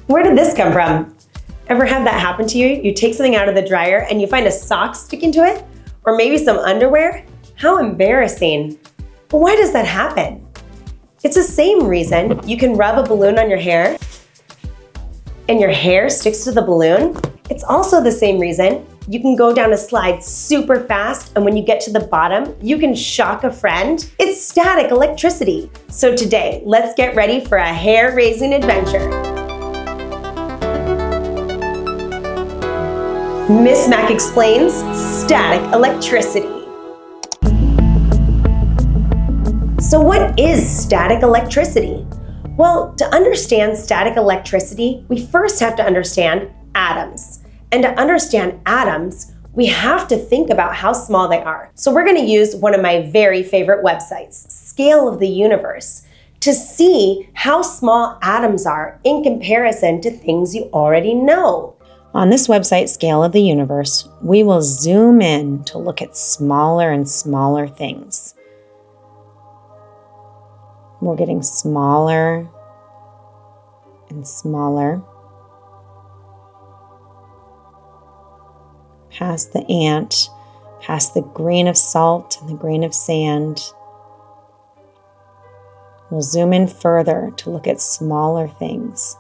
Where did this come from? Ever have that happen to you? You take something out of the dryer and you find a sock sticking to it? Or maybe some underwear? How embarrassing. But why does that happen? It's the same reason you can rub a balloon on your hair and your hair sticks to the balloon. It's also the same reason you can go down a slide super fast, and when you get to the bottom, you can shock a friend. It's static electricity. So today, let's get ready for a hair-raising adventure. Miss Mac explains static electricity. So what is static electricity? Well, to understand static electricity, we first have to understand atoms. And to understand atoms, we have to think about how small they are. So we're going to use one of my very favorite websites, Scale of the Universe, to see how small atoms are in comparison to things you already know. On this website, Scale of the Universe, we will zoom in to look at smaller and smaller things. We're getting smaller and smaller. Past the ant, past the grain of salt and the grain of sand. We'll zoom in further to look at smaller things.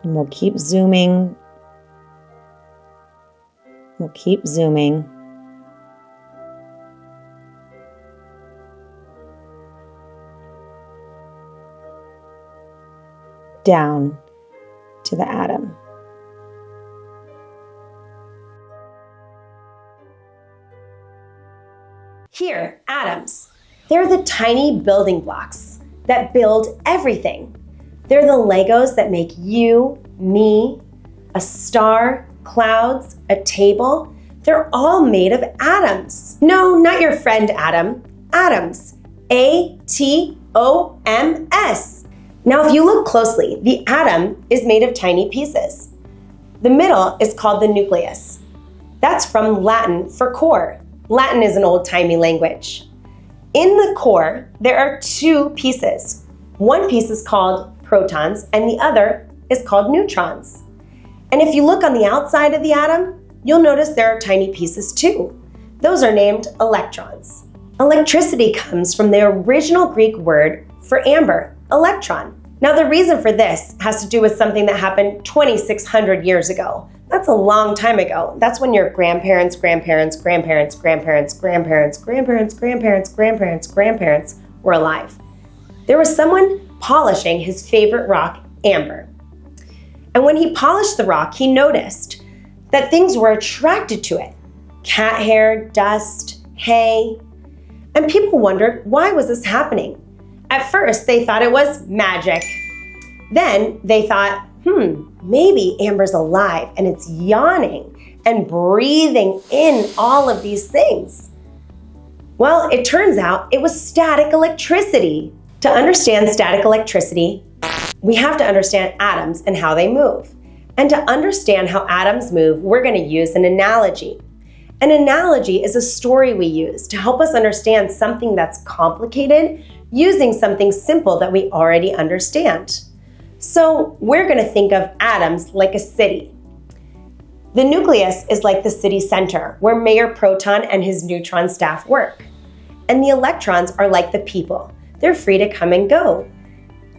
And we'll keep zooming. We'll keep zooming. Down to the atom. Here, atoms. They're the tiny building blocks that build everything. They're the Legos that make you, me, a star, clouds, a table. They're all made of atoms. No, not your friend Adam. Atoms. A-T-O-M-S. Now, if you look closely, the atom is made of tiny pieces. The middle is called the nucleus. That's from Latin for core. Latin is an old-timey language. In the core, there are two pieces. One piece is called protons, and the other is called neutrons. And if you look on the outside of the atom, you'll notice there are tiny pieces too. Those are named electrons. Electricity comes from the original Greek word for amber, electron. Now, the reason for this has to do with something that happened 2,600 years ago. That's a long time ago. That's when your grandparents, grandparents, grandparents, grandparents, grandparents, grandparents, grandparents, grandparents, grandparents were alive. There was someone polishing his favorite rock, amber. And when he polished the rock, he noticed that things were attracted to it. Cat hair, dust, hay. And people wondered, why was this happening? At first, they thought it was magic. Then they thought, maybe amber's alive and it's yawning and breathing in all of these things. Well, it turns out it was static electricity. To understand static electricity, we have to understand atoms and how they move. And to understand how atoms move, we're going to use an analogy. An analogy is a story we use to help us understand something that's complicated using something simple that we already understand. So we're going to think of atoms like a city. The nucleus is like the city center where Mayor Proton and his neutron staff work. And the electrons are like the people. They're free to come and go.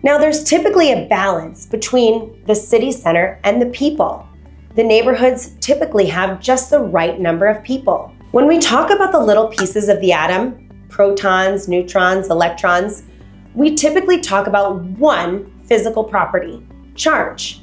Now, there's typically a balance between the city center and the people. The neighborhoods typically have just the right number of people. When we talk about the little pieces of the atom, protons, neutrons, electrons, we typically talk about one physical property, charge.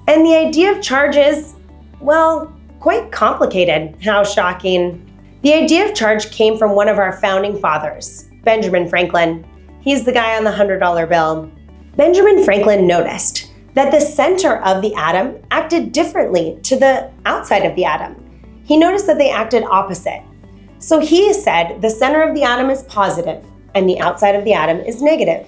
And the idea of charge is, well, quite complicated. How shocking. The idea of charge came from one of our founding fathers, Benjamin Franklin. He's the guy on the $100 bill. Benjamin Franklin noticed that the center of the atom acted differently to the outside of the atom. He noticed that they acted opposite. So he said the center of the atom is positive and the outside of the atom is negative.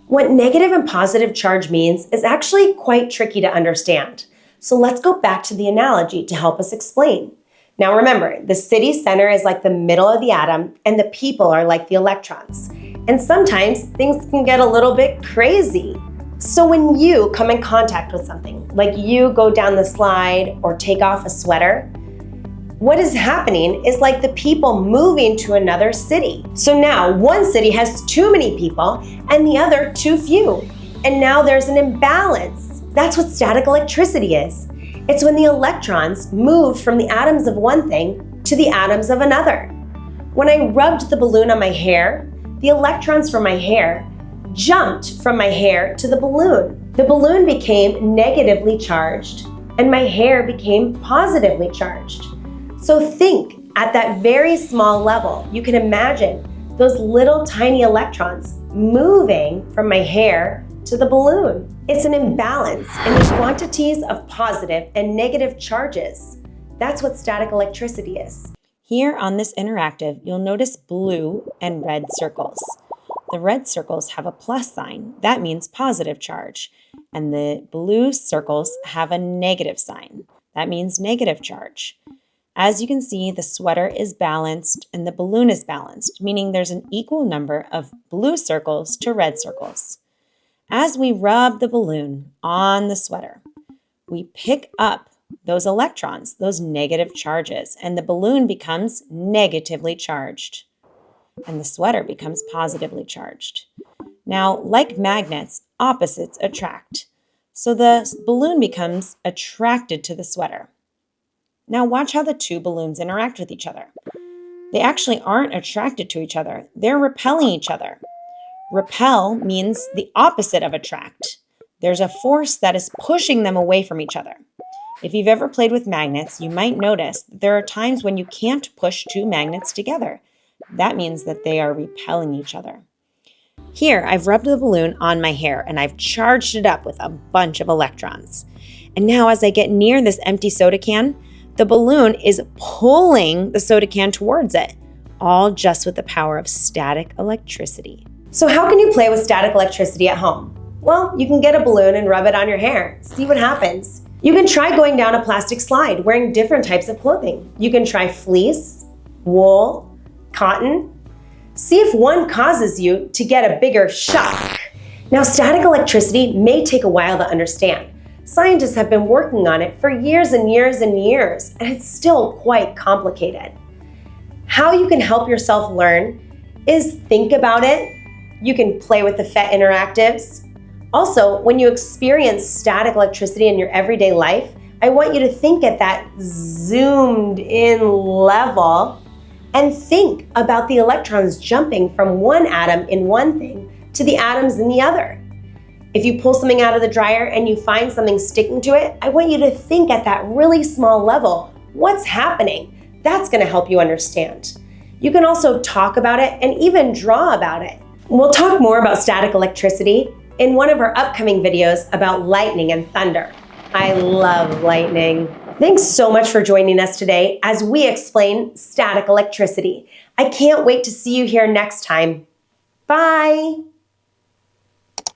What negative and positive charge means is actually quite tricky to understand. So let's go back to the analogy to help us explain. Now remember, the city center is like the middle of the atom and the people are like the electrons. And sometimes things can get a little bit crazy. So when you come in contact with something, like you go down the slide or take off a sweater, what is happening is like the people moving to another city. So now one city has too many people and the other too few. And now there's an imbalance. That's what static electricity is. It's when the electrons move from the atoms of one thing to the atoms of another. When I rubbed the balloon on my hair, the electrons from my hair jumped from my hair to the balloon. The balloon became negatively charged and my hair became positively charged. So think at that very small level, you can imagine those little tiny electrons moving from my hair to the balloon. It's an imbalance in the quantities of positive and negative charges. That's what static electricity is. Here on this interactive, you'll notice blue and red circles. The red circles have a plus sign. That means positive charge. And the blue circles have a negative sign. That means negative charge. As you can see, the sweater is balanced and the balloon is balanced, meaning there's an equal number of blue circles to red circles. As we rub the balloon on the sweater, we pick up those electrons, those negative charges, and the balloon becomes negatively charged, and the sweater becomes positively charged. Now, like magnets, opposites attract. So the balloon becomes attracted to the sweater. Now watch how the two balloons interact with each other. They actually aren't attracted to each other. They're repelling each other. Repel means the opposite of attract. There's a force that is pushing them away from each other. If you've ever played with magnets, you might notice that there are times when you can't push two magnets together. That means that they are repelling each other. Here, I've rubbed the balloon on my hair and I've charged it up with a bunch of electrons. And now as I get near this empty soda can, the balloon is pulling the soda can towards it, all just with the power of static electricity. So how can you play with static electricity at home? Well, you can get a balloon and rub it on your hair. See what happens. You can try going down a plastic slide wearing different types of clothing. You can try fleece, wool, cotton. See if one causes you to get a bigger shock. Now, static electricity may take a while to understand. Scientists have been working on it for years and years and years, and it's still quite complicated. How you can help yourself learn is think about it. You can play with the PhET interactives. Also, when you experience static electricity in your everyday life, I want you to think at that zoomed in level and think about the electrons jumping from one atom in one thing to the atoms in the other. If you pull something out of the dryer and you find something sticking to it, I want you to think at that really small level, what's happening? That's going to help you understand. You can also talk about it and even draw about it. We'll talk more about static electricity in one of our upcoming videos about lightning and thunder. I love lightning. Thanks so much for joining us today as we explain static electricity. I can't wait to see you here next time. Bye.